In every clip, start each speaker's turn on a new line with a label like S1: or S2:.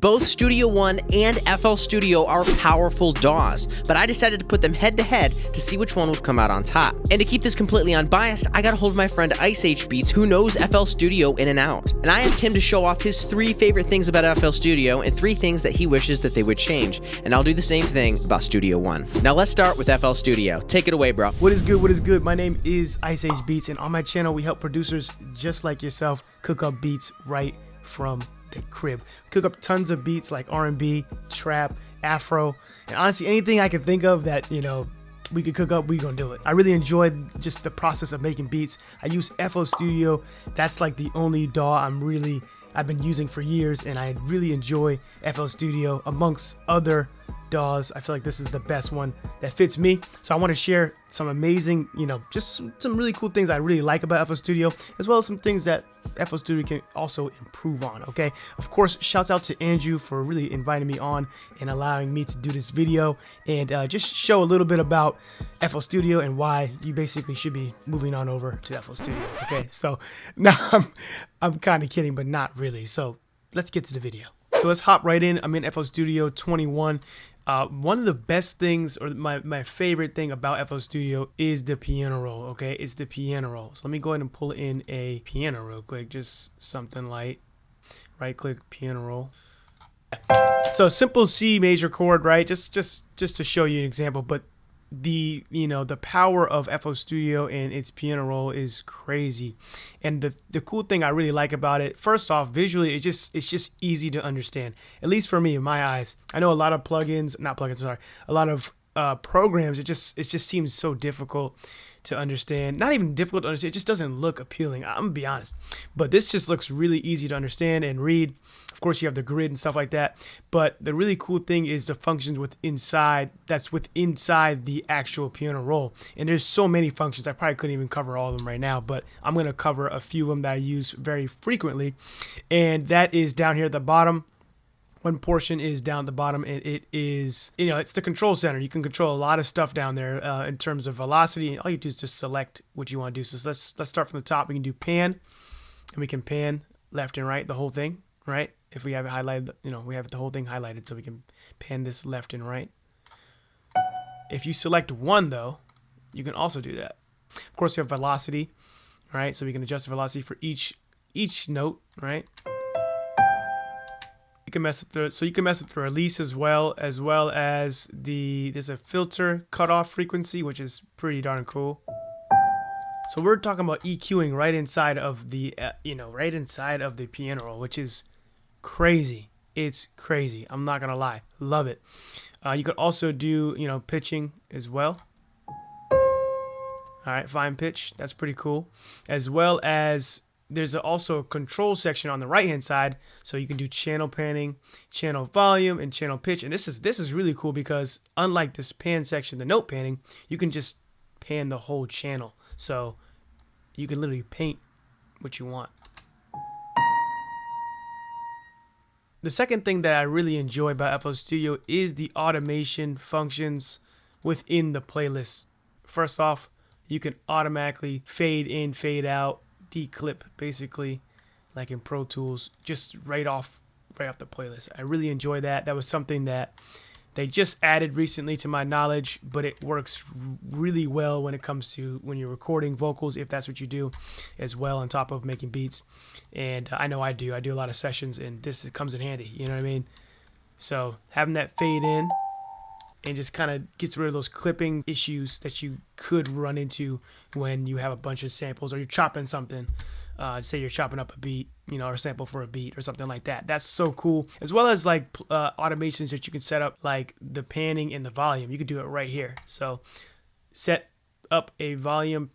S1: Both Studio One and FL Studio are powerful DAWs, but I decided to put them head to head to see which one would come out on top. And to keep this completely unbiased, I got a hold of my friend Isage Beats, who knows FL Studio in and out. And I asked him to show off his 3 favorite things about FL Studio and 3 things that he wishes that they would change. And I'll do the same thing about Studio One. Now let's start with FL Studio. Take it away, bro.
S2: What is good? What is good? My name is Isage Beats, and on my channel we help producers just like yourself cook up beats right from the crib. Cook up tons of beats like R&B, trap, Afro, and honestly anything I can think of that, you know, we could cook up, we gonna do it. I really enjoyed just the process of making beats. I use FL Studio. That's like the only DAW I've been using for years, and I really enjoy FL Studio amongst other DAWs. I feel like this is the best one that fits me. So I want to share some amazing, you know, just some really cool things I really like about FL Studio, as well as some things that FL Studio can also improve on. Okay, of course, shouts out to Andrew for really inviting me on and allowing me to do this video and just show a little bit about FL Studio and why you basically should be moving on over to FL Studio. Okay, so now I'm kind of kidding, but not really. So let's get to the video. So let's hop right in. I'm in FL Studio 21. One of the best things, or my favorite thing about FL Studio is the piano roll, okay? It's the piano roll. So let me go ahead and pull in a piano real quick, just something light. Right click, piano roll. So simple C major chord, right? Just to show you an example, but the power of FL Studio and its piano roll is crazy. And the cool thing I really like about it, first off, visually it's just easy to understand, at least for me, in my eyes. I know a lot of a lot of programs, it just seems so difficult to understand. Not even difficult to understand, it just doesn't look appealing, I'm gonna be honest. But this just looks really easy to understand and read. Of course, you have the grid and stuff like that, but the really cool thing is the functions within the actual piano roll. And there's so many functions, I probably couldn't even cover all of them right now, but I'm gonna cover a few of them that I use very frequently. And that is down here at the bottom. One portion is down at the bottom, and it is, it's the control center. You can control a lot of stuff down there in terms of velocity. All you do is just select what you want to do. So let's start from the top. We can do pan, and we can pan left and right, the whole thing, right? If we have it highlighted, we have the whole thing highlighted, so we can pan this left and right. If you select one, though, you can also do that. Of course, you have velocity, right? So we can adjust the velocity for each note, right? You can mess with so you can mess with the release as well as there's a filter cutoff frequency, which is pretty darn cool. So we're talking about EQing right inside of the piano roll, which is crazy. It's crazy. I'm not gonna lie, love it. You could also do pitching as well. All right, fine pitch, that's pretty cool. As well as there's also a control section on the right hand side, so you can do channel panning, channel volume, and channel pitch. And this is really cool because unlike this pan section, the note panning, you can just pan the whole channel, so you can literally paint what you want. The second thing that I really enjoy about FL Studio is the automation functions within the playlist. First off, you can automatically fade in, fade out, declip, basically, like in Pro Tools, just right off the playlist. I really enjoy that. That was something that they just added recently to my knowledge, but it works really well when it comes to when you're recording vocals, if that's what you do as well, on top of making beats. And I know I do a lot of sessions, and this comes in handy, you know what I mean? So having that fade in and just kind of gets rid of those clipping issues that you could run into when you have a bunch of samples or you're chopping something. Say you're chopping up a beat, or a sample for a beat or something like that. That's so cool. As well as like automations that you can set up, like the panning and the volume. You can do it right here. So set up a volume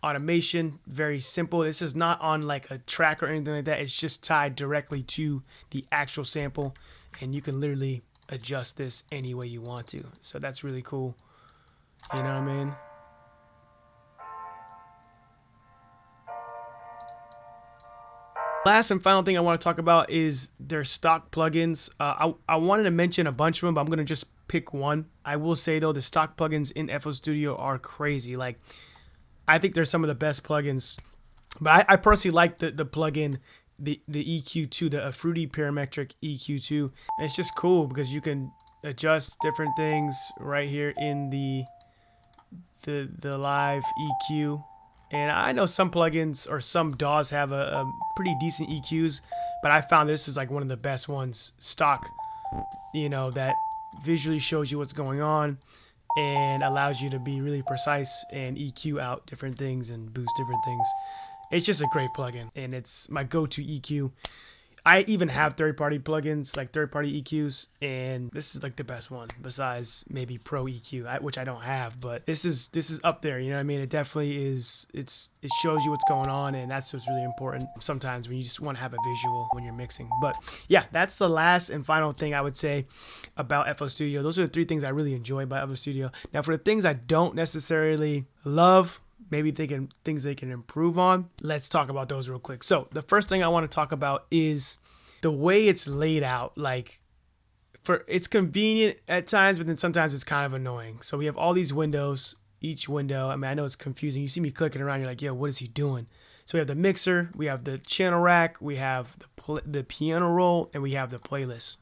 S2: automation, very simple. This is not on like a track or anything like that. It's just tied directly to the actual sample, and you can literally adjust this any way you want to. So that's really cool. You know what I mean? Last and final thing I want to talk about is their stock plugins. I wanted to mention a bunch of them, but I'm going to just pick one. I will say, though, the stock plugins in FL Studio are crazy. Like, I think they're some of the best plugins. But I personally like the plugin the EQ2, the Fruity Parametric EQ2. And it's just cool because you can adjust different things right here in the live EQ. And I know some plugins or some DAWs have a pretty decent EQs, but I found this is like one of the best ones stock, you know, that visually shows you what's going on and allows you to be really precise and EQ out different things and boost different things. It's just a great plugin, and it's my go-to EQ. I even have third-party plugins, like third-party EQs, and this is like the best one besides maybe Pro EQ, which I don't have, but this is up there. You know what I mean? It definitely is. It shows you what's going on, and that's what's really important sometimes when you just want to have a visual when you're mixing. But yeah, that's the last and final thing I would say about FL Studio. Those are the 3 things I really enjoy about FL Studio. Now, for the things I don't necessarily love, maybe things they can improve on, let's talk about those real quick. So the first thing I want to talk about is the way it's laid out. Like, it's convenient at times, but then sometimes it's kind of annoying. So we have all these windows, each window. I mean, I know it's confusing. You see me clicking around, you're like, yo, what is he doing? So we have the mixer, we have the channel rack, we have the piano roll, and we have the playlist,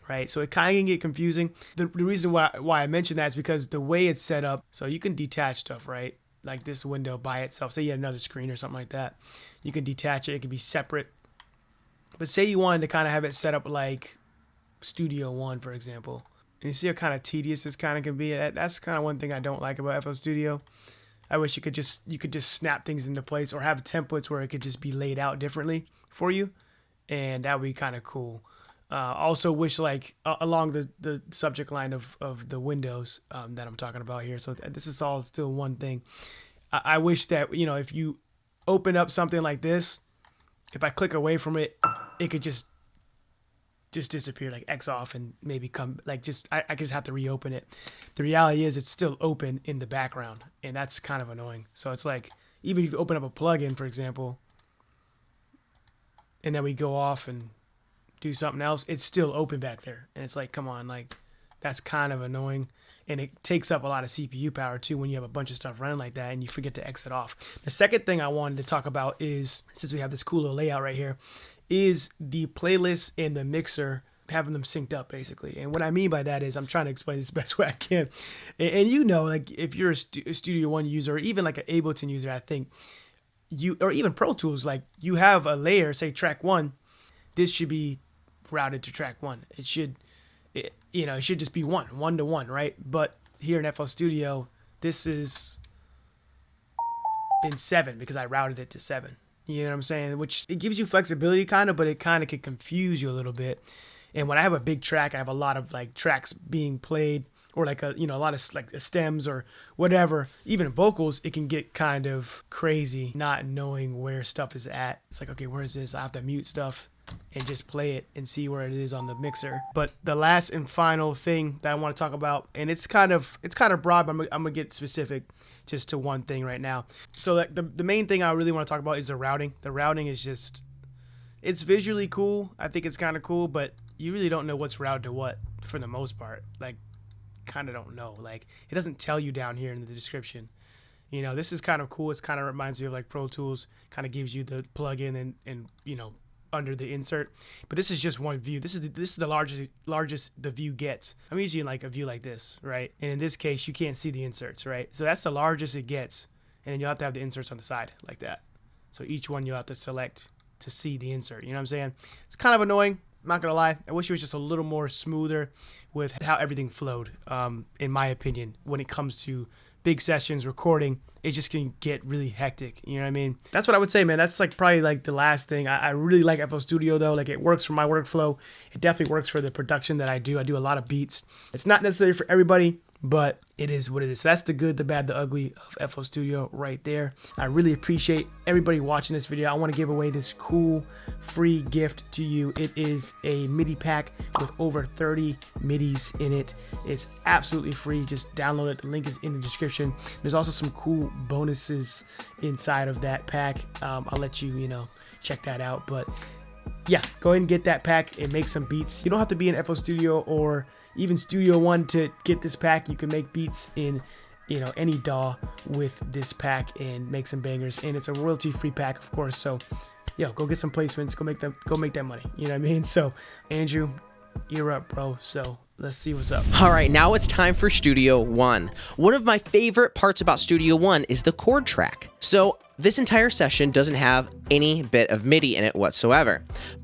S2: right? So it kind of can get confusing. The reason why I mentioned that is because the way it's set up, so you can detach stuff, right? Like this window by itself. Say you had another screen or something like that. You can detach it. It can be separate. But say you wanted to kind of have it set up like Studio One, for example. And you see how kind of tedious this kind of can be? That's kind of one thing I don't like about FL Studio. I wish you could just snap things into place or have templates where it could just be laid out differently for you. And that would be kind of cool. Also wish, like, along the subject line of the windows that I'm talking about here. So this is all still one thing. I wish that, you know, if you open up something like this, if I click away from it, it could just disappear, like X off, and maybe come, like, I just have to reopen it. The reality is it's still open in the background, and that's kind of annoying. So it's like, even if you open up a plugin, for example, and then we go off and do something else, it's still open back there. And it's like, come on, like, that's kind of annoying. And it takes up a lot of CPU power too when you have a bunch of stuff running like that and you forget to exit off. The second thing I wanted to talk about is, since we have this cool little layout right here, is the playlist and the mixer, having them synced up basically. And what I mean by that is, I'm trying to explain this the best way I can. And you know, like, if you're a Studio One user, or even like an Ableton user, I think or even Pro Tools, like, you have a layer, say track 1, this should be routed to track 1. It should just be 1 to 1, right? But here in FL Studio, this is in 7 because I routed it to 7. You know what I'm saying? Which, it gives you flexibility kind of, but it kind of can confuse you a little bit. And when I have a big track, I have a lot of like tracks being played, or like a lot of like stems or whatever, even vocals, it can get kind of crazy not knowing where stuff is at. It's like, okay, where is this? I have to mute stuff and just play it and see where it is on the mixer. But the last and final thing that I want to talk about, and it's kind of broad, but I'm gonna get specific just to one thing right now. So like the main thing I really want to talk about is the routing. The routing is just, it's visually cool. I think it's kind of cool, but you really don't know what's routed to what for the most part. Like, kind of don't know. Like, it doesn't tell you down here in the description. You know, this is kind of cool. It's kind of reminds me of like Pro Tools, kind of gives you the plugin and you know, under the insert. But this is just one view. This is the largest the view gets. I'm using like a view like this, right? And in this case, you can't see the inserts, right? So that's the largest it gets. And then you'll have to have the inserts on the side like that. So each one you'll have to select to see the insert. You know what I'm saying? It's kind of annoying. I'm not gonna lie. I wish it was just a little more smoother with how everything flowed. In my opinion, when it comes to big sessions, recording, it just can get really hectic. You know what I mean? That's what I would say, man. That's like probably like the last thing. I really like FL Studio though. Like, it works for my workflow. It definitely works for the production that I do. I do a lot of beats. It's not necessary for everybody, but it is what it is. So that's the good, the bad, the ugly of FL Studio right there. I really appreciate everybody watching this video. I want to give away this cool free gift to you. It is a MIDI pack with over 30 MIDIs in it. It's absolutely free. Just download it. The link is in the description. There's also some cool bonuses inside of that pack. I'll let you, check that out. But yeah, go ahead and get that pack and make some beats. You don't have to be in FL Studio or even Studio One to get this pack. You can make beats in any DAW with this pack and make some bangers. And it's a royalty free pack, of course, so yo, go get some placements, go make that money. You know what I mean? So, Andrew, you're up, bro. So let's see what's up.
S1: All right, now it's time for Studio One. One of my favorite parts about Studio One is the chord track. So this entire session doesn't have any bit of MIDI in it whatsoever.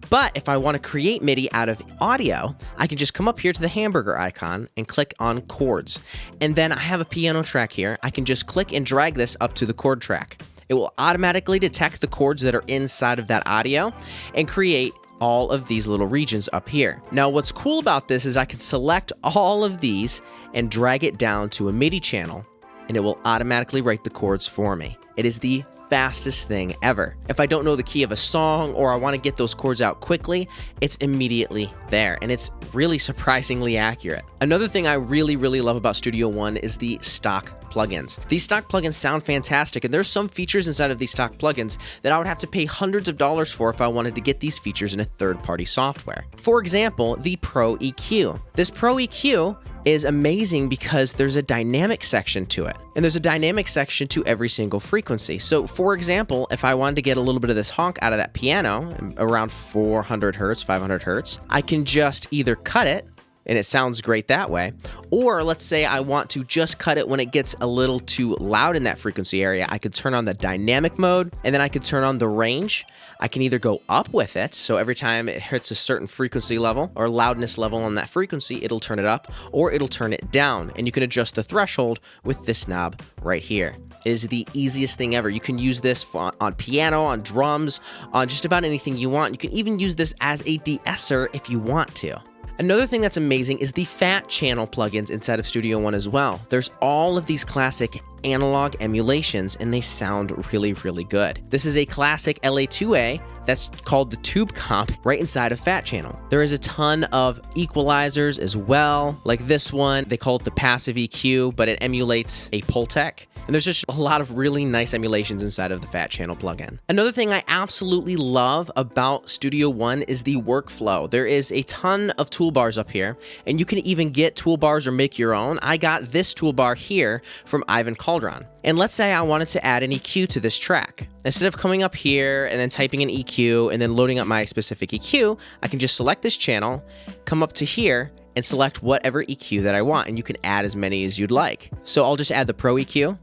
S1: But if I want to create MIDI out of audio, I can just come up here to the hamburger icon and click on chords. And then I have a piano track here. I can just click and drag this up to the chord track. It will automatically detect the chords that are inside of that audio and create all of these little regions up here. Now, what's cool about this is I can select all of these and drag it down to a MIDI channel, and it will automatically write the chords for me. It is the fastest thing ever. If I don't know the key of a song or I want to get those chords out quickly, it's immediately there, and it's really surprisingly accurate. Another thing I really love about Studio One is the stock plugins. These stock plugins sound fantastic, and there's some features inside of these stock plugins that I would have to pay hundreds of dollars for if I wanted to get these features in a third-party software. For example, the Pro EQ. This Pro EQ is amazing because there's a dynamic section to it, and there's a dynamic section to every single frequency. So for example, if I wanted to get a little bit of this honk out of that piano around 400 hertz, 500 hertz, I can just either cut it, and it sounds great that way. Or let's say I want to just cut it when it gets a little too loud in that frequency area. I could turn on the dynamic mode, and then I could turn on the range. I can either go up with it, so every time it hits a certain frequency level or loudness level on that frequency, it'll turn it up, or it'll turn it down. And you can adjust the threshold with this knob right here. It is the easiest thing ever. You can use this on piano, on drums, on just about anything you want. You can even use this as a de-esser if you want to. Another thing that's amazing is the Fat Channel plugins inside of Studio One as well. There's all of these classic analog emulations, and they sound really good. This is a classic LA2A that's called the Tube Comp right inside of Fat Channel. There is a ton of equalizers as well, like this one. They call it the Passive EQ, but it emulates a Pultec. And there's just a lot of really nice emulations inside of the Fat Channel plugin. Another thing I absolutely love about Studio One is the workflow. There is a ton of toolbars up here, and you can even get toolbars or make your own. I got this toolbar here from Ivan Calderon. And let's say I wanted to add an EQ to this track. Instead of coming up here and then typing an EQ and then loading up my specific EQ, I can just select this channel, come up to here, and select whatever EQ that I want, and you can add as many as you'd like. So I'll just add the Pro EQ.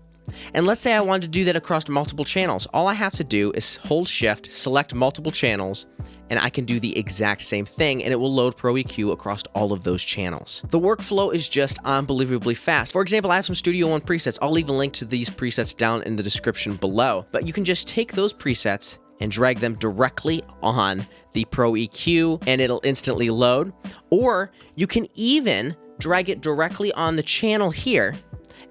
S1: And let's say I wanted to do that across multiple channels. All I have to do is hold Shift, select multiple channels, and I can do the exact same thing, and it will load Pro EQ across all of those channels. The workflow is just unbelievably fast. For example, I have some Studio One presets. I'll leave a link to these presets down in the description below, but you can just take those presets and drag them directly on the Pro EQ, and it'll instantly load. Or you can even drag it directly on the channel here,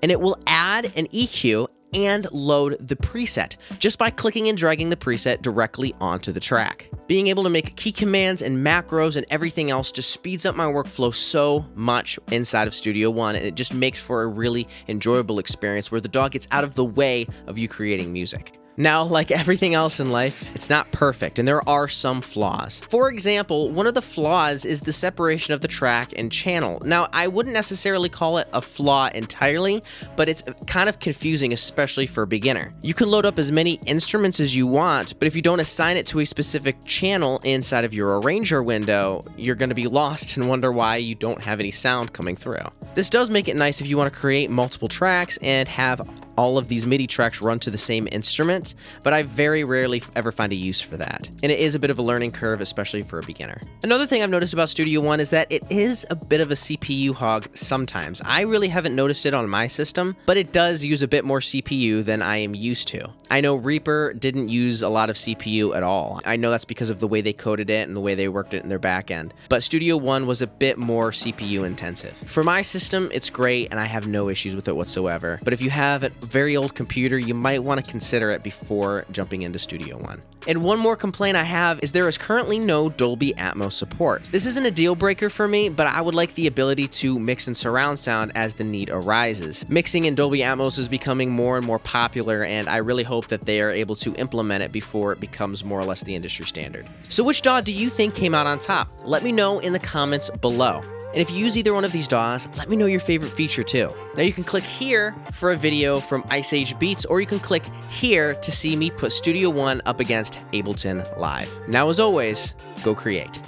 S1: and it will add an EQ and load the preset just by clicking and dragging the preset directly onto the track. Being able to make key commands and macros and everything else just speeds up my workflow so much inside of Studio One, and it just makes for a really enjoyable experience where the DAW gets out of the way of you creating music. Now, like everything else in life, it's not perfect, and there are some flaws. For example, one of the flaws is the separation of the track and channel. Now, I wouldn't necessarily call it a flaw entirely, but it's kind of confusing, especially for a beginner. You can load up as many instruments as you want, but if you don't assign it to a specific channel inside of your arranger window, you're going to be lost and wonder why you don't have any sound coming through. This does make it nice if you want to create multiple tracks and have all of these MIDI tracks run to the same instrument, but I very rarely ever find a use for that. And it is a bit of a learning curve, especially for a beginner. Another thing I've noticed about Studio One is that it is a bit of a CPU hog sometimes. I really haven't noticed it on my system, but it does use a bit more CPU than I am used to. I know Reaper didn't use a lot of CPU at all. I know that's because of the way they coded it and the way they worked it in their back end. But Studio One was a bit more CPU intensive. For my system, it's great and I have no issues with it whatsoever. But if you have a very old computer, you might want to consider it before jumping into Studio One. And one more complaint I have is there is currently no Dolby Atmos support. This isn't a deal breaker for me, but I would like the ability to mix in surround sound as the need arises. Mixing in Dolby Atmos is becoming more and more popular, and I really hope that they are able to implement it before it becomes more or less the industry standard. So which DAW do you think came out on top? Let me know in the comments below. And if you use either one of these DAWs, let me know your favorite feature too. Now you can click here for a video from Isage Beats, or you can click here to see me put Studio One up against Ableton Live. Now as always, go create.